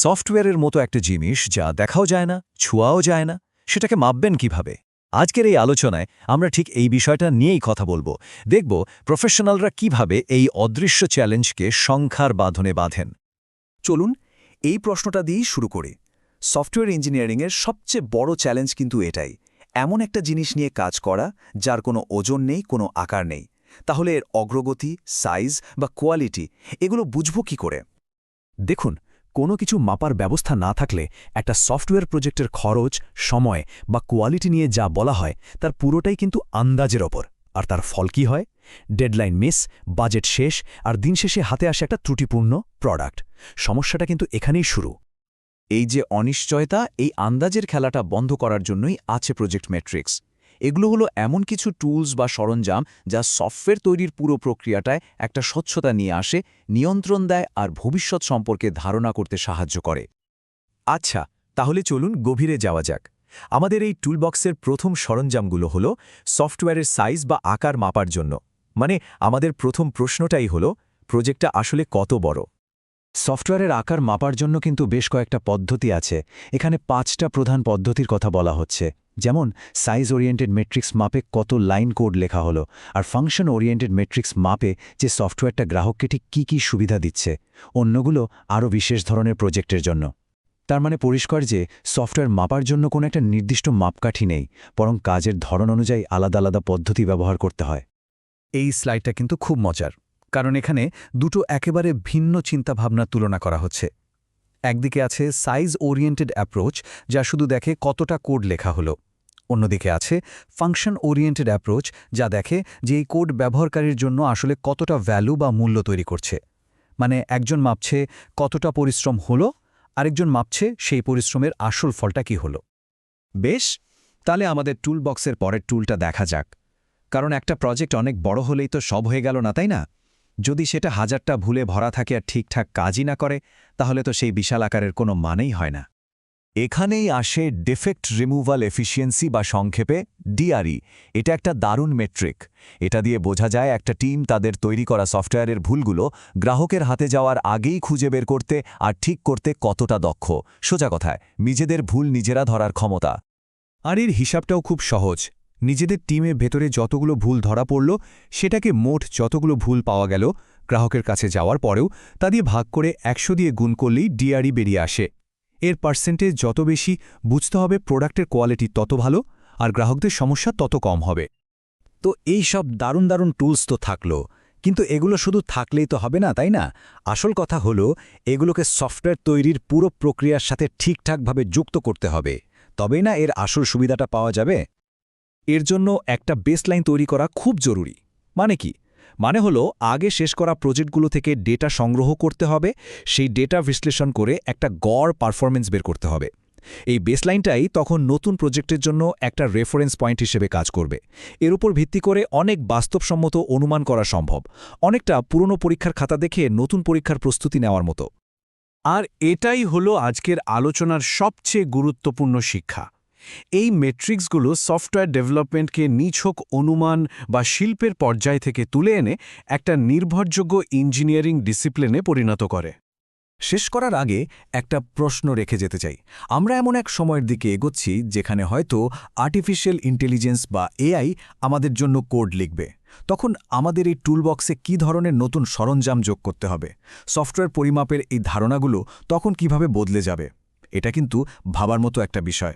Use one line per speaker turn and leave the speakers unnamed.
সফটওয়্যারের মতো একটা জিনিস যা দেখাও যায় না, ছোঁয়াও যায় না, সেটাকে মাপবেন কিভাবে? আজকের এই আলোচনায় আমরা ঠিক এই বিষয়টা নিয়েই কথা বলবো। দেখব প্রফেশনালরা কিভাবে এই অদৃশ্য চ্যালেঞ্জকে সংখ্যার বাঁধনে বাঁধেন।
চলুন এই প্রশ্নটা দিয়েই শুরু করি। সফটওয়্যার ইঞ্জিনিয়ারিংয়ের সবচেয়ে বড় চ্যালেঞ্জ কিন্তু এটাই, এমন একটা জিনিস নিয়ে কাজ করা যার কোনো ওজন নেই, কোনো আকার নেই। তাহলে এর অগ্রগতি, সাইজ বা কোয়ালিটি এগুলো বুঝব কি করে?
দেখুন, কোনো কিছু মাপার ব্যবস্থা না থাকলে একটা সফটওয়্যার প্রজেক্টের খরচ, সময় বা কোয়ালিটি নিয়ে যা বলা হয় তার পুরোটাই কিন্তু আন্দাজের ওপর। আর তার ফল কি হয়? ডেডলাইন মিস, বাজেট শেষ, আর দিন শেষে হাতে আসে একটা ত্রুটিপূর্ণ প্রোডাক্ট। সমস্যাটা কিন্তু এখানেই শুরু।
এই যে অনিশ্চয়তা, এই আন্দাজের খেলাটা বন্ধ করার জন্যই আছে প্রজেক্ট ম্যাট্রিক্স। এগুলো হলো এমন কিছু টুলস বা সরঞ্জাম যা সফটওয়্যার তৈরির পুরো প্রক্রিয়াটায় একটা স্বচ্ছতা নিয়ে আসে, নিয়ন্ত্রণ দেয় আর ভবিষ্যৎ সম্পর্কে ধারণা করতে সাহায্য করে।
আচ্ছা, তাহলে চলুন গভীরে যাওয়া যাক। আমাদের এই টুলবক্সের প্রথম সরঞ্জামগুলো হলো সফটওয়্যারের সাইজ বা আকার মাপার জন্য। মানে আমাদের প্রথম প্রশ্নটাই হলো, প্রজেক্টটা আসলে কত বড়?
সফটওয়্যারের আকার মাপার জন্য কিন্তু বেশ কয়েকটা পদ্ধতি আছে। এখানে 5টা প্রধান পদ্ধতির কথা বলা হচ্ছে। যেমন সাইজ ওরিয়েন্টেড মেট্রিক্স মাপে কত লাইন কোড লেখা হলো, আর ফাংশন ওরিয়েন্টেড মেট্রিক্স মাপে যে সফটওয়্যারটা গ্রাহককে ঠিক কী সুবিধা দিচ্ছে। অন্যগুলো আরও বিশেষ ধরনের প্রজেক্টের জন্য। তার মানে পরিষ্কার যে সফটওয়্যার মাপার জন্য কোনো একটা নির্দিষ্ট মাপকাঠি নেই, বরং কাজের ধরন অনুযায়ী আলাদা আলাদা পদ্ধতি ব্যবহার করতে হয়।
এই স্লাইডটা কিন্তু খুব মজার, কারণ এখানে দুটো একেবারে ভিন্ন চিন্তাভাবনার তুলনা করা হচ্ছে। একদিকে আছে সাইজ ওরিয়েন্টেড অ্যাপ্রোচ, যা শুধু দেখে কতটা কোড লেখা হলো। অন্যদিকে আছে ফাংশন ওরিয়েন্টেড অ্যাপ্রোচ, যা দেখে যে এই কোড ব্যবহারকারীর জন্য আসলে কতটা ভ্যালু বা মূল্য তৈরি করছে। মানে একজন মাপছে কতটা পরিশ্রম হলো, আরেকজন মাপছে সেই পরিশ্রমের আসল ফলটা কি হলো।
বেশ, তাহলে আমাদের টুলবক্সের পরের টুলটা দেখা যাক। কারণ একটা প্রজেক্ট অনেক বড় হলেই তো সব হয়ে গেল না, তাই না? যদি সেটা হাজারটা ভুলে ভরা থাকে আর ঠিকঠাক কাজই না করে, তাহলে তো সেই বিশাল আকারের কোনো মানেই হয় না। এখানেই আসে ডিফেক্ট রিমুভাল এফিসিয়েন্সি বা সংক্ষেপে ডিআরই। এটা একটা দারুণ মেট্রিক। এটা দিয়ে বোঝা যায় একটা টিম তাদের তৈরি করা সফটওয়্যারের ভুলগুলো গ্রাহকের হাতে যাওয়ার আগেই খুঁজে বের করতে আর ঠিক করতে কতটা দক্ষ। সোজা কথায়, নিজেদের ভুল নিজেরা ধরার ক্ষমতা।
আর এর হিসাবটাও খুব সহজ। নিজেদের টিমের ভেতরে যতগুলো ভুল ধরা পড়ল, সেটাকে মোট যতগুলো ভুল পাওয়া গেল গ্রাহকের কাছে যাওয়ার পরেও তা দিয়ে ভাগ করে 100 দিয়ে গুণ করলেই ডিআরই বেরিয়ে আসে। এর পার্সেন্টেজ যত বেশি, বুঝতে হবে প্রোডাক্টের কোয়ালিটি তত ভালো আর গ্রাহকদের সমস্যা তত কম হবে।
তো এই সব দারুণ দারুণ টুলস তো থাকলো, কিন্তু এগুলো শুধু থাকলেই তো হবে না, তাই না? আসল কথা হলো এগুলোকে সফটওয়্যার তৈরির পুরো প্রক্রিয়ার সাথে ঠিকঠাকভাবে যুক্ত করতে হবে। তবেই না এর আসল সুবিধাটা পাওয়া যাবে।
এর জন্য একটা বেসলাইন তৈরি করা খুব জরুরি। মানে কি? মানে হলো আগে শেষ করা প্রজেক্টগুলো থেকে ডেটা সংগ্রহ করতে হবে, সেই ডেটা বিশ্লেষণ করে একটা গড় পারফরম্যান্স বের করতে হবে। এই বেসলাইনটাই তখন নতুন প্রজেক্টের জন্য একটা রেফারেন্স পয়েন্ট হিসেবে কাজ করবে। এর উপর ভিত্তি করে অনেক বাস্তবসম্মত অনুমান করা সম্ভব, অনেকটা পুরনো পরীক্ষার খাতা দেখে নতুন পরীক্ষার প্রস্তুতি নেওয়ার মতো। আর এটাই হলো আজকের আলোচনার সবচেয়ে গুরুত্বপূর্ণ শিক্ষা। এই মেট্রিক্সগুলো সফটওয়্যার ডেভেলপমেন্টকে নিছক অনুমান বা শিল্পের পর্যায় থেকে তুলে এনে একটা নির্ভরযোগ্য ইঞ্জিনিয়ারিং ডিসিপ্লিনে পরিণত করে।
শেষ করার আগে একটা প্রশ্ন রেখে যেতে চাই। আমরা এমন এক সময়ের দিকে এগোচ্ছি যেখানে হয়তো আর্টিফিশিয়াল ইন্টেলিজেন্স বা এআই আমাদের জন্য কোড লিখবে। তখন আমাদের এই টুলবক্সে কী ধরনের নতুন সরঞ্জাম যোগ করতে হবে? সফটওয়্যার পরিমাপের এই ধারণাগুলো তখন কিভাবে বদলে যাবে? এটা কিন্তু ভাবার মতো একটা বিষয়।